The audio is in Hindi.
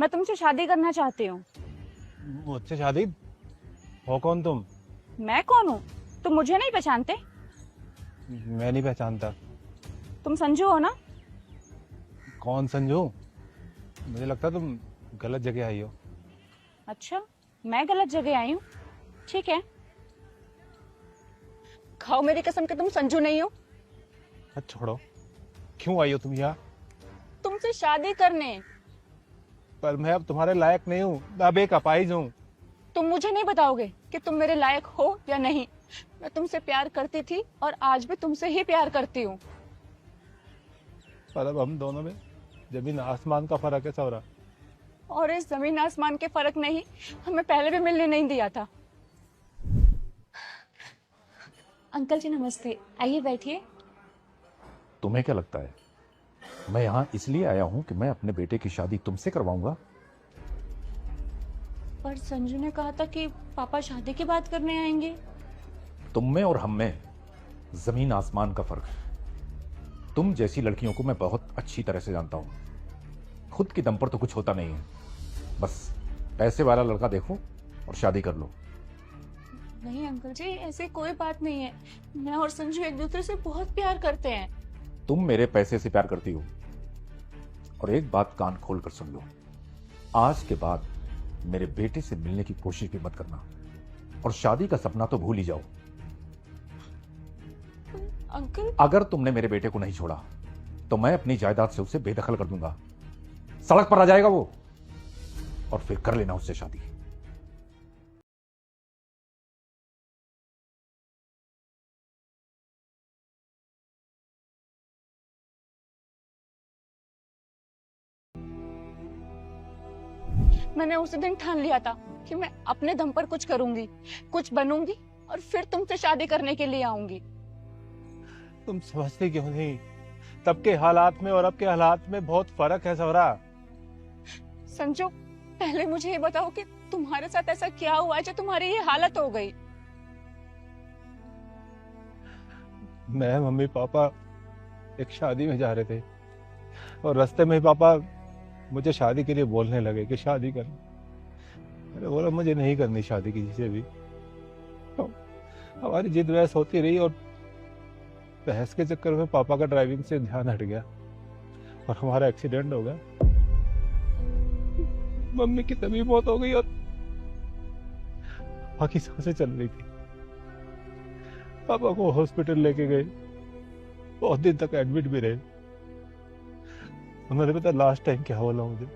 मैं तुमसे शादी करना चाहती हूँ। मुझसे शादी? हो कौन तुम? मैं कौन हूँ? तुम मुझे नहीं पहचानते? मैं नहीं पहचानता। तुम संजू हो ना? कौन संजू? मुझे लगता है तुम गलत जगह आई हो। अच्छा, मैं गलत जगह आई हूँ। ठीक है, खाओ मेरी कसम कि तुम संजू नहीं हो। छोड़ो, क्यों आई हो तुम यहाँ? तुमसे शादी करने। पर मैं अब तुम्हारे लायक नहीं हूँ, मैं अब एक अपाहिज हूँ। तुम मुझे नहीं बताओगे कि तुम मेरे लायक हो या नहीं। मैं तुमसे प्यार करती थी और आज भी तुमसे ही प्यार करती हूँ। पर अब हम दोनों में जमीन आसमान का फर्क है सौरा। और इस जमीन आसमान के फर्क नहीं, हमें पहले भी मिलने नहीं दिया था। अंकल जी नमस्ते, आइए बैठिए। तुम्हें क्या लगता है मैं यहाँ इसलिए आया हूँ कि मैं अपने बेटे की शादी तुमसे करवाऊंगा? पर संजू ने कहा था कि पापा शादी की बात करने आएंगे। तुम में और हम में जमीन आसमान का फर्क है। तुम जैसी लड़कियों को मैं बहुत अच्छी तरह से जानता हूं। खुद के दम पर तो कुछ होता नहीं है, बस पैसे वाला लड़का देखो और शादी कर लो। नहीं अंकल जी, ऐसी कोई बात नहीं है। मैं और संजू एक दूसरे से बहुत प्यार करते हैं। तुम मेरे पैसे से प्यार करती हो, और एक बात कान खोल कर सुन लो, आज के बाद मेरे बेटे से मिलने की कोशिश भी मत करना, और शादी का सपना तो भूल ही जाओ। अंकल, अगर तुमने मेरे बेटे को नहीं छोड़ा तो मैं अपनी जायदाद से उसे बेदखल कर दूंगा। सड़क पर आ जाएगा वो, और फिर कर लेना उससे शादी। मैंने उस दिन ठान लिया था कि मैं अपने दम पर कुछ करूंगी, कुछ बनूंगी और फिर तुमसे शादी करने के लिए आऊंगी। तुम समझते क्यों नहीं? तब के हालात में और अब के हालात में बहुत फर्क है सौरा। संजू, पहले मुझे ये बताओ कि तुम्हारे साथ ऐसा क्या हुआ है जो तुम्हारी ये हालत हो गई? मैं, मम्मी, पापा एक शादी में जा रहे थे और रास्ते में ही पापा मुझे शादी के लिए बोलने लगे कि शादी कर। मैंने बोला मुझे नहीं करनी शादी किसी से भी। तो हमारी जिद बहस होती रही और बहस के चक्कर में पापा का ड्राइविंग से ध्यान हट गया और हमारा एक्सीडेंट हो गया। मम्मी की तभी मौत हो गई और बाकी सांसें चल रही थी। पापा को हॉस्पिटल लेके गए, बहुत दिन तक एडमिट भी रहे। उन्होंने पता लास्ट टाइम क्या बोला मुझे?